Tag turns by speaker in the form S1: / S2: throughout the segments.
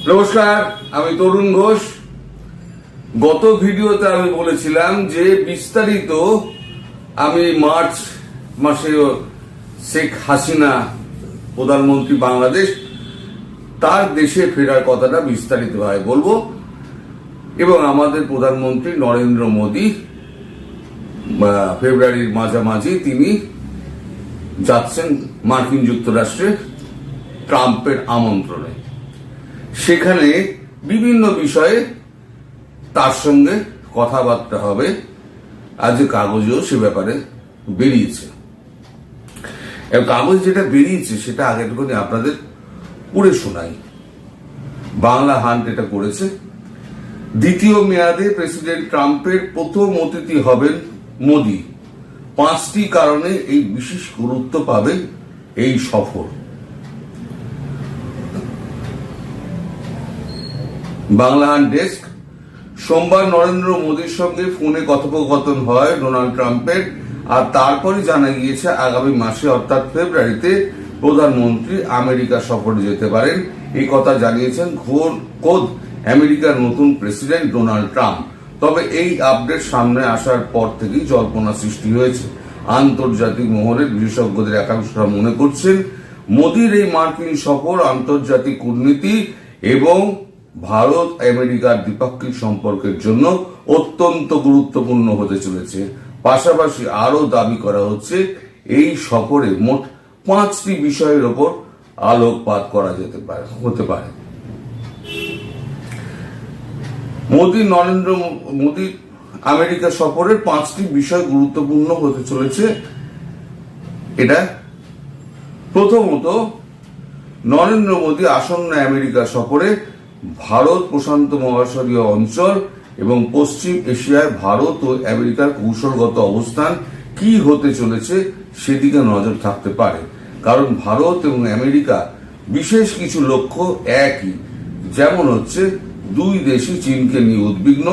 S1: নমস্কার, আমি তরুণ ঘোষ। গত ভিডিওতে আমি বলেছিলাম যে বিস্তারিত আমি মার্চ মাসে শেখ হাসিনা প্রধানমন্ত্রী বাংলাদেশ তার দেশে ফেরার কথাটা বিস্তারিতভাবে বলবো এবং আমাদের প্রধানমন্ত্রী নরেন্দ্র মোদী ফেব্রুয়ারির মাঝামাঝি তিনি যাচ্ছেন মার্কিন যুক্তরাষ্ট্রে ট্রাম্পের আমন্ত্রণে। সেখানে বিভিন্ন বিষয়ে তার সঙ্গে কথাবার্তা হবে। আজ কাগজেও সে ব্যাপারে বেরিয়েছে। কাগজ যেটা বেরিয়েছে সেটা আগেটুকুনি আপনাদের পড়ে শোনাই। বাংলা হান্ট এটা করেছে। দ্বিতীয় মেয়াদে প্রেসিডেন্ট ট্রাম্পের প্রথম অতিথি হবেন মোদী। 5টি কারণে এই বিশেষ গুরুত্ব পাবে এই সফর। Bangla hunt desk. সোমবার নরেন্দ্র মোদীর সঙ্গে ফোনে কথোপকথন হয় ডোনাল্ড ট্রাম্পের, আর তারপরে জানা গিয়েছে আগামী মাসে অর্থাৎ ফেব্রুয়ারিতে প্রধানমন্ত্রী আমেরিকা সফরে যেতে পারেন। এই কথা জানিয়েছেন খোদ আমেরিকার নতুন প্রেসিডেন্ট ডোনাল্ড ট্রাম্প। তবে এই আপডেট সামনে আসার পর থেকেই জল্পনা সৃষ্টি হয়েছে। আন্তর্জাতিক মহলের বিশেষজ্ঞদের একাংশরা মনে করছেন মোদীর এই মার্কিন সফর আন্তর্জাতিক কূটনীতি এবং ভারত আমেরিকার দ্বিপাক্ষিক সম্পর্কের জন্য অত্যন্ত গুরুত্বপূর্ণ হতে চলেছে। পাশাপাশি আরো দাবি করা হচ্ছে এই সফরে মোট 5টি বিষয়ের ওপর আলোকপাত করা হতে পারে। নরেন্দ্র মোদী আমেরিকা সফরের 5টি বিষয় গুরুত্বপূর্ণ হতে চলেছে। এটা প্রথমত, নরেন্দ্র মোদী আসন্ন আমেরিকা সফরে ভারত প্রশান্ত মহাসাগরীয় অঞ্চল এবং পশ্চিম এশিয়ায় ভারত ও আমেরিকার কৌশলগত অবস্থান কি হতে চলেছে সেদিকে নজর থাকতে পারে। কারণ ভারত এবং আমেরিকা বিশেষ কিছু লক্ষ্য একই, যেমন হচ্ছে দুই দেশই চীনকে নিয়ে উদ্বিগ্ন।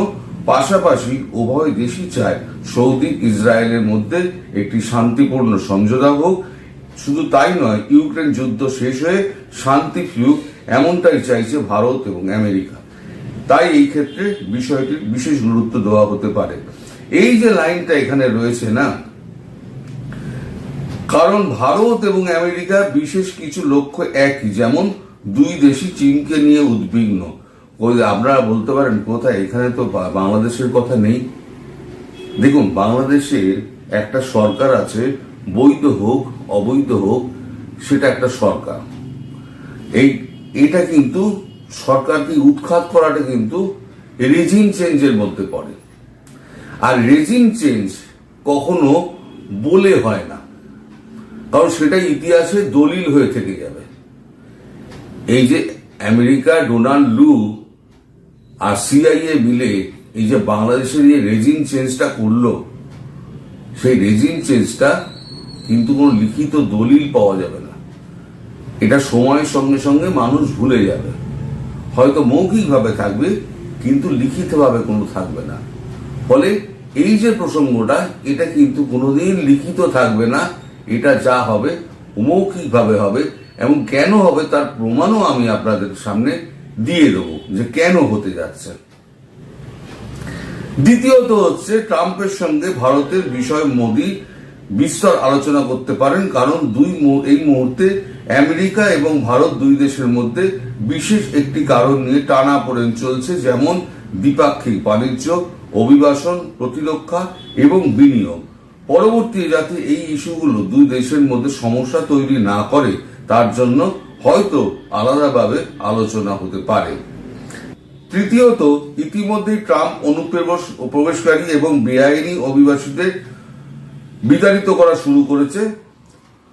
S1: পাশাপাশি উভয় দেশই চায় সৌদি ইসরায়েলের মধ্যে একটি শান্তিপূর্ণ সমঝোতা হোক। শুধু তাই নয়, ইউক্রেন যুদ্ধ শেষ হয়ে শান্তি ফিরুক, এমনটাই চাইছে ভারত এবং আমেরিকা। তাই এই ক্ষেত্রে বিষয়টির বিশেষ গুরুত্ব দেওয়া হতে পারে। এই যে লাইনটা এখানে রয়েছে না, কারণ ভারত এবং আমেরিকা বিশেষ কিছু লক্ষ্য একই, যেমন দুই দেশই চীনকে নিয়ে উদ্বিগ্ন। আপনারা বলতে পারেন কোথায়, এখানে তো বাংলাদেশের কথা নেই। দেখুন, বাংলাদেশের একটা সরকার আছে, বৈধ হোক অবৈধ হোক সেটা একটা সরকার। এটা কিন্তু সরকারকে উৎখাত করাটা কিন্তু রেজিম চেঞ্জের মধ্যে পড়ে। আর রেজিম চেঞ্জ কখনো বলে হয় না, কারণ সেটা ইতিহাসে দলিল হয়ে থেকে যাবে। এই যে আমেরিকা ডোনাল্ড লু আর সিআইএ মিলে এই যে বাংলাদেশের এই রেজিম চেঞ্জটা করলো, সেই রেজিম চেঞ্জটা কিন্তু কোনো লিখিত দলিল পাওয়া যাবে না। এটা সময়ের সঙ্গে সঙ্গে মানুষ ভুলে যাবে। হয়তো মৌখিকভাবে থাকবে, কিন্তু লিখিতভাবে কোনো থাকবে না। ফলে এই যে প্রসঙ্গটা, এটা কিন্তু কোনোদিন লিখিত থাকবে না। এটা যা হবে মৌখিকভাবে হবে, এবং কেন হবে তার প্রমাণও আমি আপনাদের সামনে দিয়ে দেবো যে কেন হতে যাচ্ছে। দ্বিতীয়ত হচ্ছে, ট্রাম্পের সঙ্গে ভারতের বিষয় মোদী বিস্তর আলোচনা করতে পারেন। কারণ এই মুহূর্তে আমেরিকা এবং ভারত দুই দেশের মধ্যে বিশেষ একটি কারণ নিয়ে টানাপোড়েন চলছে, যেমন দ্বিপাক্ষিক বাণিজ্য, অভিবাসন, প্রতিরক্ষা এবং বিনিয়োগ। পরবর্তী যাতে এই ইস্যুগুলো দুই দেশের মধ্যে সমস্যা তৈরি না করে তার জন্য হয়তো আলাদাভাবে আলোচনা হতে পারে। তৃতীয়ত, ইতিমধ্যেই ট্রাম্প অনুপ্রবেশকারী এবং বেআইনি অভিবাসীদের বিতাড়িত করা শুরু করেছে।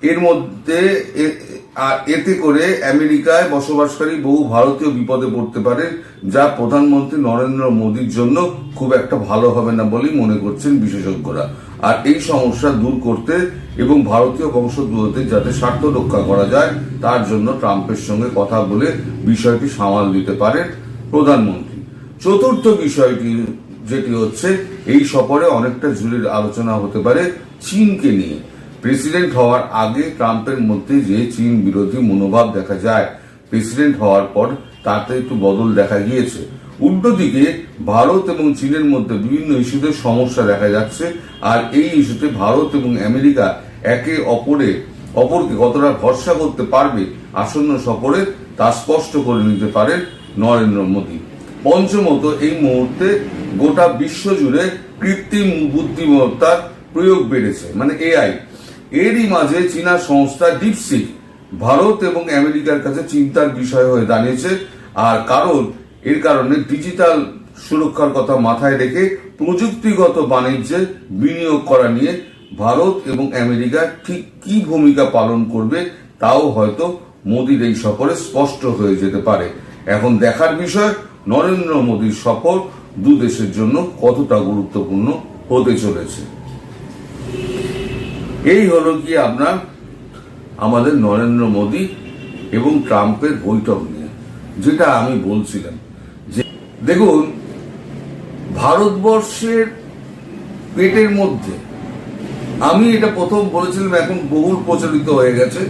S1: এর মধ্যে এতে করে আমেরিকায় বসবাসকারী বহু ভারতীয় বিপদে পড়তে পারে, যা প্রধানমন্ত্রী নরেন্দ্র মোদীর জন্য খুব একটা ভালো হবে না বলেই মনে করছেন বিশেষজ্ঞরা। আর এই সমস্যা দূর করতে এবং ভারতীয় বংশোদ্ভূতদের যাতে স্বার্থ রক্ষা করা যায় তার জন্য ট্রাম্পের সঙ্গে কথা বলে বিষয়টি সামাল দিতে পারেন প্রধানমন্ত্রী। চতুর্থ বিষয়টি যেটি হচ্ছে, এই সফরে অনেকটা জুড়ে আলোচনা হতে পারে চীনকে নিয়ে। প্রেসিডেন্ট হওয়ার আগে ট্রাম্পের মধ্যে যে চীন বিরোধী মনোভাব দেখা যায়, প্রেসিডেন্ট হওয়ার পর তাতে একটু বদল দেখা গিয়েছে। উল্টো দিকে ভারত এবং চীনের মধ্যে বিভিন্ন ইস্যুতে সমস্যা দেখা যাচ্ছে, আর এই ইস্যুতে ভারত এবং আমেরিকা একে অপরকে কতটা ভরসা করতে পারবে আসন্ন সফরে তা স্পষ্ট করে নিতে পারেন নরেন্দ্র মোদী। পঞ্চমত, এই মুহূর্তে গোটা বিশ্ব জুড়ে কৃত্রিম বুদ্ধিমত্তার প্রয়োগ বেড়েছে, মানে এআই। এরই মাঝে চীনা সংস্থা ডিপসিক ভারত এবং আমেরিকার কাছে চিন্তার বিষয় হয়ে দাঁড়িয়েছে। আর এর কারণে ডিজিটাল সুরক্ষার কথা মাথায় রেখে প্রযুক্তিগত বাণিজ্যে বিনিয়োগ করা নিয়ে ভারত এবং আমেরিকা ঠিক কি ভূমিকা পালন করবে তাও হয়তো মোদীর এই সফরে স্পষ্ট হয়ে যেতে পারে। এখন দেখার বিষয় নরেন্দ্র মোদীর সফর দু দেশের জন্য কতটা গুরুত্বপূর্ণ হতে চলেছে। এই হলো কি আমাদের নরেন্দ্র মোদী এবং ট্রাম্পের বৈঠক নিয়ে যেটা আমি বলছিলাম। যে দেখুন, ভারতবর্ষের পেটের মধ্যে, আমি এটা প্রথম বলেছিলাম, এখন বহুল প্রচলিত হয়ে গেছে,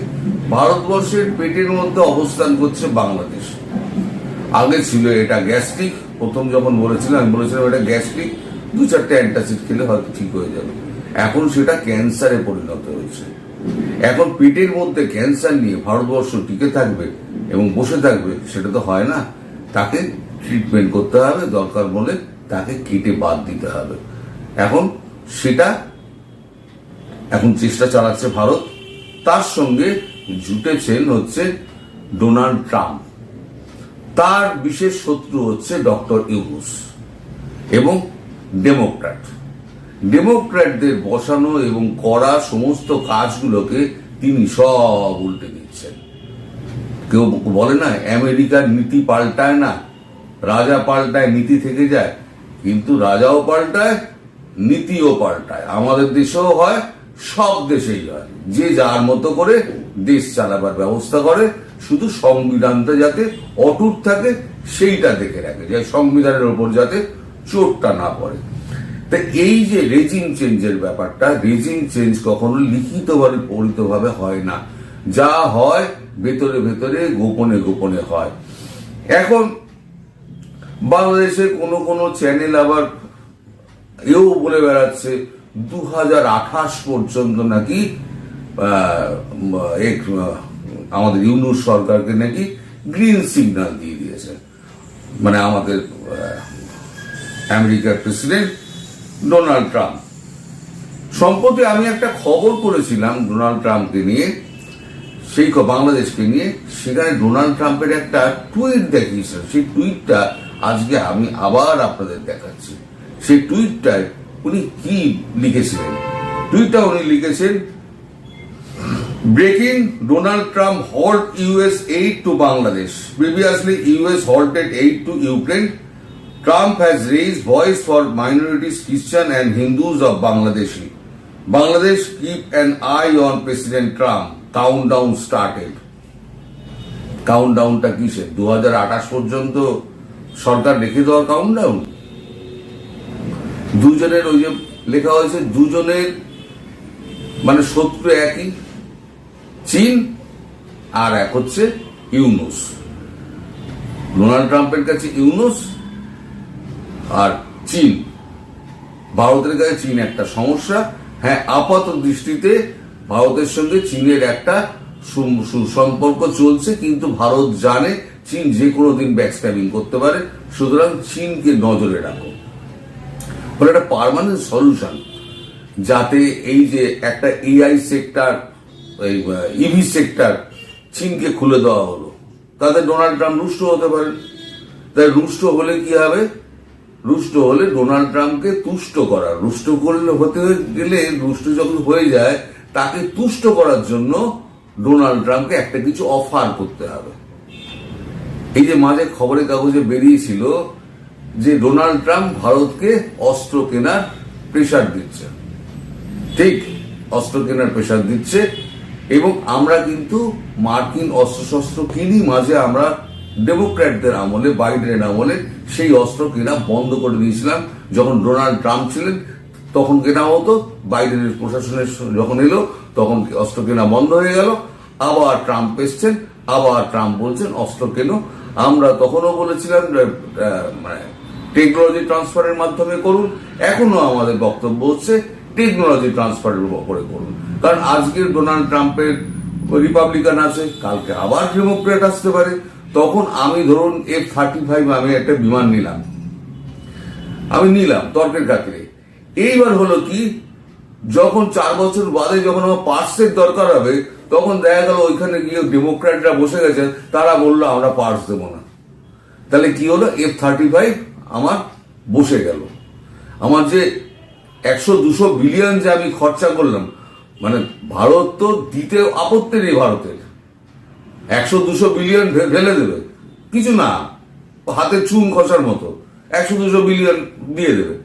S1: ভারতবর্ষের পেটের মধ্যে অবস্থান করছে বাংলাদেশ। আগে ছিল এটা গ্যাস্ট্রিক, প্রথম যখন বলেছিলাম আমি বলেছিলাম এটা গ্যাস্ট্রিক, 2-4টে অ্যান্টাসিড খেলে হয়তো ঠিক হয়ে যাবে। এখন সেটা ক্যান্সারে পরিণত হয়েছে। এখন পেটের মধ্যে ক্যান্সার নিয়ে ভারতবর্ষ টিকে থাকবে এবং বসে থাকবে, সেটা তো হয় না। তাকে ট্রিটমেন্ট করতে হবে, দরকার বলে তাকে কেটে বাদ দিতে হবে। এখন চেষ্টা চালাচ্ছে ভারত। তার সঙ্গে জুটেছেন হচ্ছে ডোনাল্ড ট্রাম্প, তার বিশেষ শত্রু হচ্ছে ডক্টর ইউনুস এবং ডেমোক্র্যাটদের বসানো এবং করা সমস্ত কাজগুলোকে তিনি সব উল্টে দিচ্ছেন। কেউ বলে না আমেরিকার নীতি পাল্টায় না, রাজা পাল্টায় নীতি থেকে যায়, কিন্তু রাজাও পাল্টায় নীতিও পাল্টায়। আমাদের দেশেও হয়, সব দেশেই হয়। যে যার মতো করে দেশ চালাবার ব্যবস্থা করে, শুধু সংবিধানটা যাতে অটুট থাকে সেইটা দেখে রাখে, যে সংবিধানের ওপর যাতে চোটটা না পড়ে। তা এই যে রেজিম চেঞ্জের ব্যাপারটা, রেজিম চেঞ্জ কখনো লিখিতভাবে পরিতভাবে হয় না, যা হয় ভেতরে ভেতরে গোপনে গোপনে হয়। এখন বাংলাদেশের কোন চ্যানেল আবার এও বলে বেড়াচ্ছে 2028 পর্যন্ত নাকি আমাদের ইউনুস সরকারকে নাকি গ্রিন সিগন্যাল দিয়ে দিয়েছে, মানে আমাদের আমেরিকার প্রেসিডেন্ট ডোনাল্ড ট্রাম্প। সম্প্রতি আমি একটা খবর করেছিলাম ডোনাল্ড ট্রাম্পকে নিয়ে, সেই বাংলাদেশকে নিয়ে। সেখানে ডোনাল্ড ট্রাম্পের একটা টুইট দেখিয়েছিল। সেই টুইটটা আজকে আমি আবার আপনাদের দেখাচ্ছি। সেই টুইটটায় উনি কি লিখেছিলেন? টুইটটা উনি লিখেছেন, breaking, Donald Trump halt US aid to Bangladesh. Previously, US halted aid to Ukraine. Trump has raised voice for minorities, Christian and Hindus of Bangladeshi. Bangladesh keep an eye on President Trump. Countdown started. কাউন্টডাউনটা কিসের? 2028 পর্যন্ত সরকার রেখে দেওয়ার countdown. দুজনের, ওই যে লেখা হয়েছে, দুজনের মানে শত্রু একই, চীন আর এক হচ্ছে ইউনুস। ডোনাল্ড ট্রাম্পের কাছে ইউনুস আর চীন। ভারতের কাছে চীন একটা সমস্যা। হ্যাঁ, আপাত দৃষ্টিতে ভারতের সঙ্গে চীনের একটা সুসম্পর্ক চলছে, কিন্তু ভারত জানে চীন যে কোনো দিন ব্যাকস্ট্যাবিং করতে পারে, সুতরাং চীনকে নজরে রাখো। ফলে একটা পার্মানেন্ট সলিউশন, যাতে এই যে একটা এআই সেক্টর, ইভি সেক্টর চীনকে খুলে দেওয়া হলো, তাতে ডোনাল্ড ট্রাম্প রুষ্ট হতে পারেন। তাই রুষ্ট হলে কি হবে? রুষ্ট হলে ডোনাল্ড ট্রাম্পকে তুষ্ট করা, রুষ্ট করলে হতে গেলে, রুষ্ট যখন হয়ে যায় তাকে তুষ্ট করার জন্য ডোনাল্ড ট্রাম্পকে একটা কিছু অফার করতে হবে। এই যে মাঝে খবরের কাগজে বেরিয়েছিল যে ডোনাল্ড ট্রাম্প ভারতকে অস্ত্র কেনার প্রেশার দিচ্ছে, ঠিক অস্ত্র কেনার প্রেশার দিচ্ছে। এবং আমরা কিন্তু মার্কিন অস্ত্রশস্ত্র কিনি, মাঝে আমরা ডেমোক্র্যাটদের আমলে, বাইডেনের আমলে সেই অস্ত্র কেনা বন্ধ করে দিয়েছিলাম। যখন ডোনাল্ড ট্রাম্প ছিলেন তখন কেনা হতো, বাইডেনের প্রশাসনের যখন এলো তখন অস্ত্র কেনা বন্ধ হয়ে গেল। আবার ট্রাম্প এসছেন, আবার ট্রাম্প বলছেন অস্ত্র কেনো, আমরা তখনও বলেছিলাম মানে টেকনোলজি ট্রান্সফারের মাধ্যমে করুন, এখনো আমাদের বক্তব্য হচ্ছে টেকনোলজি ট্রান্সফারের উপরে করুন। কারণ আজকের ডোনাল্ড ট্রাম্পের রিপাবলিকান আছে, কালকে আবার ডেমোক্রেট আসতে পারে। তখন আমি ধরুন F-35 আমি একটা বিমান নিলাম তর্কের খাতিরে। এইবার হলো কি, যখন 4 বছর বাদে যখন আমার পার্টসের দরকার হবে, তখন দেখা গেল ওইখানে গিয়ে ডেমোক্র্যাটরা বসে গেছেন, তারা বললো আমরা পার্টস দেবো না। তাহলে কি হলো, F-35 আমার বসে গেল। আমার যে 100-200 বিলিয়ন যে আমি খরচা করলাম, মানে ভারত তো দিতে আপত্তি নেই, ভারতের 100-200 বিলিয়ন ফেলে দেবে, কিছু না, হাতে চুন খসার মতো 100-200 বিলিয়ন দিয়ে দেবে।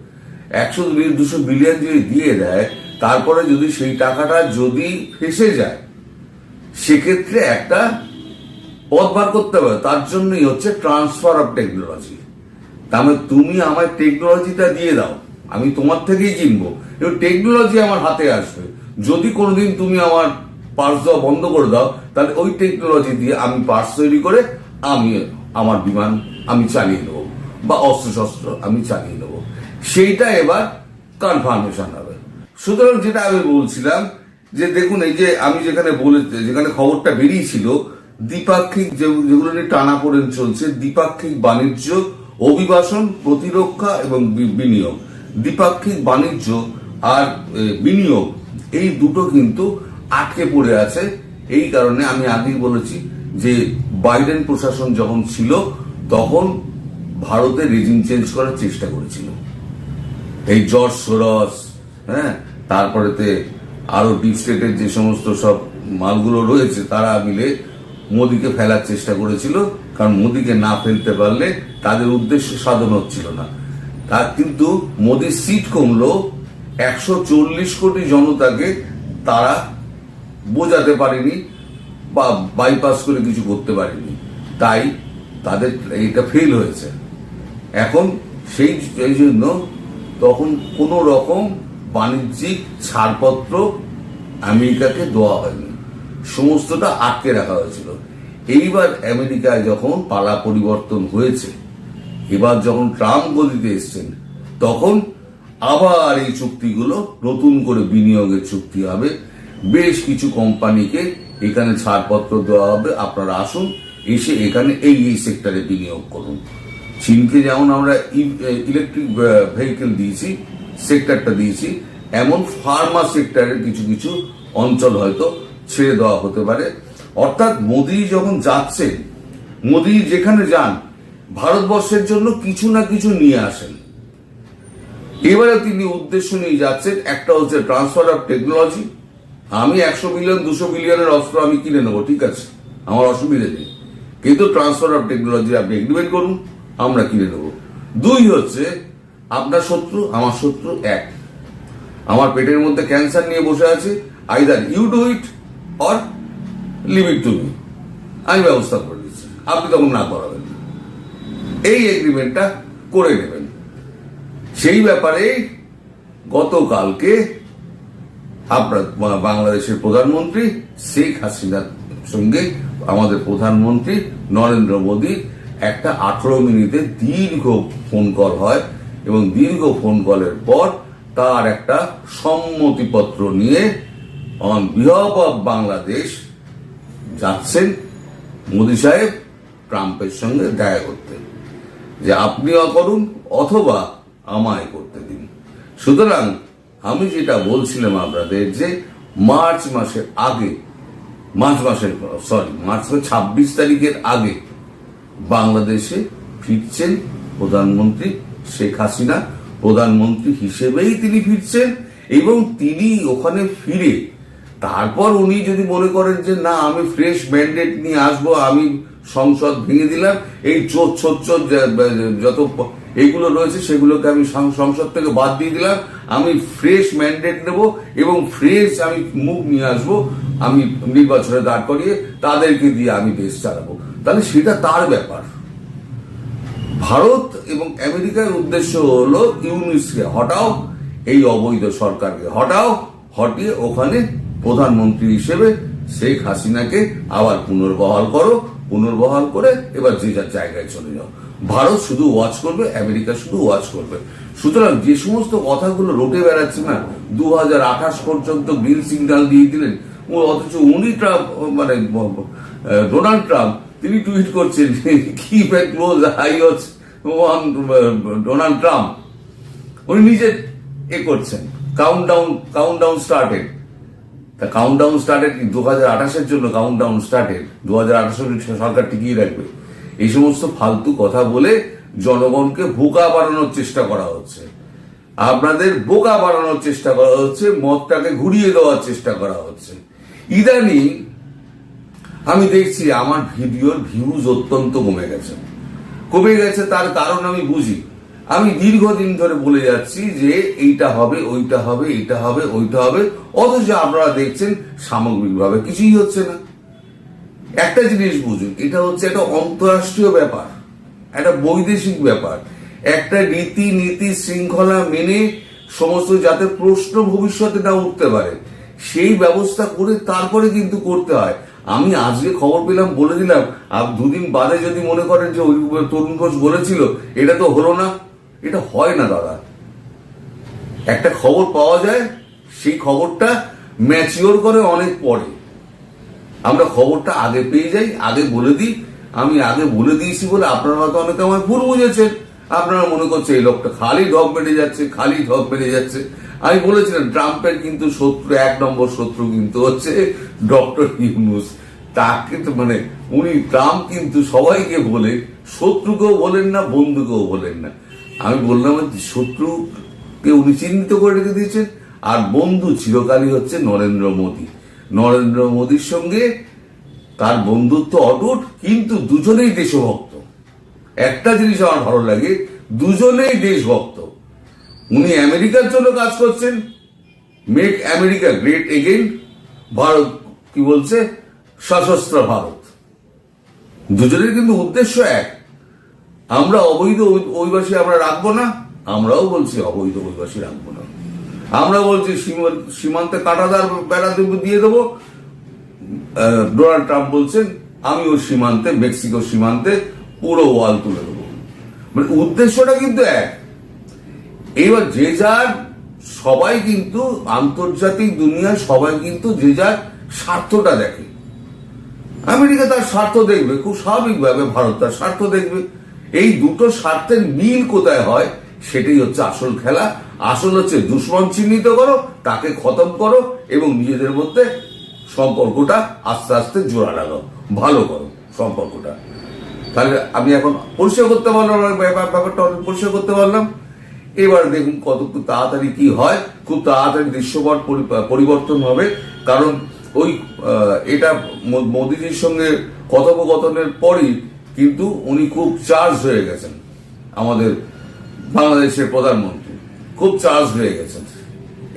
S1: 100-200 বিলিয়ন যদি দিয়ে দেয়, তারপরে যদি সেই টাকাটা যদি ফেসে যায়, সেক্ষেত্রে একটা পথ বার করতে হবে। তার জন্যই হচ্ছে ট্রান্সফার অফ টেকনোলজি। তাহলে তুমি আমায় টেকনোলজিটা দিয়ে দাও, আমি তোমার থেকেই কিনবো, এবং টেকনোলজি আমার হাতে আসবে। যদি কোনোদিন তুমি আমার পার্টস দেওয়া বন্ধ করে দাও, তাহলে ওই টেকনোলজি দিয়ে আমি পার্টস তৈরি করে আমি আমার বিমান আমি চালিয়ে নেবো, বা অস্ত্রশস্ত্র আমি চালিয়ে নেবো। সেইটা এবার কনফার্মেশন হবে। সুতরাং যেটা আমি বলছিলাম যে দেখুন, এই যে আমি যেখানে খবরটা বেরিয়েছিল, দ্বিপাক্ষিক যেগুলো নিয়ে টানাপোড়েন চলছে, দ্বিপাক্ষিক বাণিজ্য, অভিবাসন, প্রতিরক্ষা এবং বিনিয়োগ। দ্বিপাক্ষিক বাণিজ্য আর বিনিয়োগ এই দুটো কিন্তু আটকে পড়ে আছে। এই কারণে আমি আগেই বলেছি যে বাইডেন প্রশাসন যখন ছিল, তখন ভারতে রেজিম চেঞ্জ করার চেষ্টা করেছিল। এই জর্জ সোরস, তারপরেতে আরো ডিপ স্টেটের যে সমস্ত সব মালগুলো রয়েছে, তারা মিলে মোদিকে ফেলার চেষ্টা করেছিল। কারণ মোদিকে না ফেলতে পারলে তাদের উদ্দেশ্য সাধন হচ্ছিল না। তার কিন্তু মোদির সিট কমলো, 140 কোটি জনতাকে তারা বোঝাতে পারেনি বা বাইপাস করে কিছু করতে পারেনি, তাই তাদের এটা ফেল হয়েছে। এখন সেই জন্য তখন কোন রকম বাণিজ্যিক ছাড়পত্র আমেরিকাকে দেওয়া হয়নি, সমস্তটা আটকে রাখা হয়েছিল। এইবার আমেরিকায় যখন পালা পরিবর্তন হয়েছে, এবার যখন ট্রাম্প গদিতে এসছেন, তখন আবার এই চুক্তিগুলো নতুন করে বিনিয়োগের চুক্তি হবে। বেশ কিছু কোম্পানিকে এখানে ছাড়পত্র দেওয়া হবে, আপনারা আসুন, এসে এখানে এই সেক্টরে বিনিয়োগ করুন। চীনকে যেমন আমরা ইলেকট্রিক ভেহিকেল দিয়েছি, সেক্টরটা দিয়েছি, এমন ফার্মা সেক্টরের কিছু কিছু অঞ্চল হয়তো ছেড়ে দেওয়া হতে পারে। অর্থাৎ মোদি যখন যাচ্ছেন, মোদি যেখানে যান, ভারতবর্ষের জন্য কিছু না কিছু নিয়ে আসেন। এবারে তিনি উদ্দেশ্য নিয়ে যাচ্ছেন, একটা হচ্ছে ট্রান্সফার অফ টেকনোলজি। আমি 100 বিলিয়ন 200 বিলিয়নের অস্ত্র আমি কিনে নেবো, ঠিক আছে, আমার অসুবিধা নেই, কিন্তু ট্রান্সফার অফ টেকনোলজি আপনি এগ্রিমেন্ট করুন, আমরা কিনে নেবো। 2 হচ্ছে আপনার শত্রু আমার শত্রু 1। আমার পেটের মধ্যে ক্যান্সার নিয়ে বসে আছে, either you do it or leave it to me, আমি ব্যবস্থা করে দিচ্ছি, আপনি তখন না করাবেন, এই এগ্রিমেন্টটা করে নেবেন। সেই ব্যাপারে গতকালকে আপনার বাংলাদেশের প্রধানমন্ত্রী শেখ হাসিনার সঙ্গে আমাদের প্রধানমন্ত্রী নরেন্দ্র মোদী একটা 18 মিনিটের দীর্ঘ ফোন কল হয়, এবং দীর্ঘ ফোন কলের পর তার একটা সম্মতিপত্র নিয়ে অন বিহাফ অফ বাংলাদেশ যাচ্ছেন মোদী সাহেব ট্রাম্পের সঙ্গে দেখা করতে, যে আপনিও করুন অথবা আমায় করতে দিন। সুতরাং আমি যেটা বলছিলাম আপনাদের, যে মার্চ মাসের 26 তারিখের আগে বাংলাদেশে ফিরছেন প্রধানমন্ত্রী শেখ হাসিনা। প্রধানমন্ত্রী হিসেবেই তিনি ফিরছেন, এবং তিনি ওখানে ফিরে তারপর উনি যদি মনে করেন যে না, আমি ফ্রেশ ম্যান্ডেট নিয়ে আসবো, আমি সংসদ ভেঙে দিলাম, এই চোর যত এইগুলো রয়েছে সেগুলোকে আমি সংসদ থেকে বাদ দিয়ে দিলাম, আমি ফ্রেশ ম্যান্ডেট নেব এবং ফ্রেশ আমি মুখ নিয়ে আসবো, আমি নির্বাচনে দাঁড় করিয়ে তাদেরকে দিয়ে আমি দেশ চালাবো, তাহলে সেটা তার ব্যাপার। ভারত এবং আমেরিকার উদ্দেশ্য হলো ইউনিসকে হটাও, এই অবৈধ সরকারকে হটাও, হটিয়ে ওখানে প্রধানমন্ত্রী হিসেবে শেখ হাসিনাকে আবার পুনর্বহাল করো, পুনর্বহাল করে এবার যে যার জায়গায় চলে যাও। ভারত শুধু ওয়াচ করবে, আমেরিকা শুধু ওয়াচ করবে। সুতরাং যে সমস্ত কথাগুলো রটে বেড়াচ্ছে না, 2028 পর্যন্ত গ্রিন সিগন্যাল দিয়ে দিলেন, অথচ উনি ট্রাম্প মানে ডোনাল্ড ট্রাম্প তিনি টুইট করছেন keep a close I on Donald Trump. উনি নিজে করছেন কাউন্টডাউন স্টার্টেড। তা কাউন্টডাউন স্টার্টেড 2028-এর জন্য কাউন্টডাউন স্টার্টেড, 2028 সরকার টিকিয়ে রাখবে। এই সমস্ত ফালতু কথা বলে জনগণকে বোকা বানানোর চেষ্টা করা হচ্ছে, আপনাদের বোকা বানানোর চেষ্টা করা হচ্ছে, মতটাকে ঘুরিয়ে দেওয়ার চেষ্টা করা হচ্ছে। ইদানিং আমি দেখছি আমার ভিডিওর ভিউজ অত্যন্ত কমে গেছে। তার কারণ আমি বুঝি। আমি দীর্ঘদিন ধরে বলে যাচ্ছি যে এইটা হবে, ওইটা হবে, এইটা হবে, ওইটা হবে, অথচ আপনারা দেখছেন সামগ্রিকভাবে কিছুই হচ্ছে না। একটা জিনিস বুঝুন, এটা হচ্ছে একটা অন্তরাষ্ট্রীয় ব্যাপার, একটা বৈদেশিক ব্যাপার। একটা নীতি শৃঙ্খলা মেনে সমস্ত যাতে প্রশ্ন ভবিষ্যতে না উঠতে পারে সেই ব্যবস্থা করে তারপরে কিন্তু করতে হয়। আমি আজকে খবর পেলাম, বলে দিলাম, আর দুদিন বাদে যদি মনে করেন যে ওই তরুণ ঘোষ বলেছিল, এটা তো হলো না, এটা হয় না দাদা। একটা খবর পাওয়া যায়, সেই খবরটা ম্যাচিওর করে অনেক পরে। আমরা খবরটা আগে পেয়ে যাই, আগে বলে দিই। আমি আগে বলে দিয়েছি বলে আপনারা হয়তো অনেকে আমার ভুল বুঝেছেন। আপনারা মনে করছে এই লোকটা খালি ঢপ বেড়ে যাচ্ছে। আমি বলেছিলাম ট্রাম্পের কিন্তু শত্রু, 1 নম্বর শত্রু কিন্তু হচ্ছে ডক্টর ইউনূস। তাকে তো মানে উনি ট্রাম্প কিন্তু সবাইকে বলে, শত্রুকেও বলেন না, বন্ধুকেও বলেন না। আমি বললাম শত্রুকে উনি চিহ্নিত করে রেখে দিয়েছেন, আর বন্ধু চিরকালই হচ্ছে নরেন্দ্র মোদীর সঙ্গে তার বন্ধুত্ব অটুট, কিন্তু দুজনেই দেশভক্ত। একটা জিনিস আমার ভালো লাগে, দুজনেই দেশভক্ত। উনি আমেরিকার জন্য কাজ করছেন, make America great again, Bharat কি বলছে, সশস্ত্র ভারত। দুজনের কিন্তু উদ্দেশ্য এক। আমরা অবৈধ অভিবাসী আমরা রাখবো না, আমরাও বলছি অবৈধ অভিবাসী রাখবো না। আমরা বলছি সীমান্তে কাঁটাদার বেড়া দিয়ে দেবো। ডোনাল্ড ট্রাম্প বলছেন আমি ওই সীমান্তে, মেক্সিকো সীমান্তে পুরো ওয়াল তুলে দেবো। মানে উদ্দেশ্যটা কিন্তু এক। এবার যে যার সবাই কিন্তু আন্তর্জাতিক দুনিয়ায় সবাই কিন্তু যে যার স্বার্থটা দেখে। আমেরিকা তার স্বার্থ দেখবে, খুব স্বাভাবিকভাবে ভারত তার স্বার্থ দেখবে। এই দুটো স্বার্থের মিল কোথায় হয় সেটাই হচ্ছে আসল খেলা। আসল হচ্ছে দুশ্মন চিহ্নিত করো, তাকে খতম করো এবং নিজেদের মধ্যে সম্পর্কটা আস্তে আস্তে জোড়া লাগাও, ভালো করো সম্পর্কটা। তাহলে আমি এখন পরিষ্কার করতে পারলাম, ব্যাপারটা অনেক পরিষ্কার করতে পারলাম। এবার দেখুন কত তাড়াতাড়ি কি হয়। খুব তাড়াতাড়ি দৃশ্যপট পরিবর্তন হবে, কারণ ওই এটা মোদীজির সঙ্গে কথোপকথনের পরই কিন্তু উনি খুব চার্জ হয়ে গেছেন। আমাদের বাংলাদেশের প্রধানমন্ত্রী খুব চার্জ হয়ে গেছেন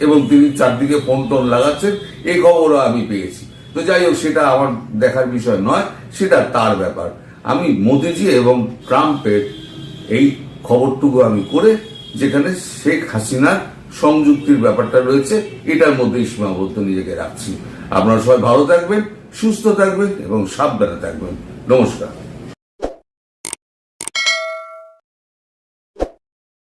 S1: এবং তিনি চারদিকে ফোন টোন লাগাচ্ছেন, এই খবরও আমি পেয়েছি। তো যাই হোক, সেটা আমার দেখার বিষয় নয়, সেটা তার ব্যাপার। আমি মোদীজি এবং ট্রাম্পের এই খবরটুকু আমি করে, যেখানে শেখ হাসিনার সংযুক্তির ব্যাপারটা রয়েছে, এটার মধ্যেই সীমাবদ্ধ নিজেকে রাখছি। আপনারা সবাই ভালো থাকবেন, সুস্থ থাকবেন এবং সাবধানে থাকবেন। নমস্কার।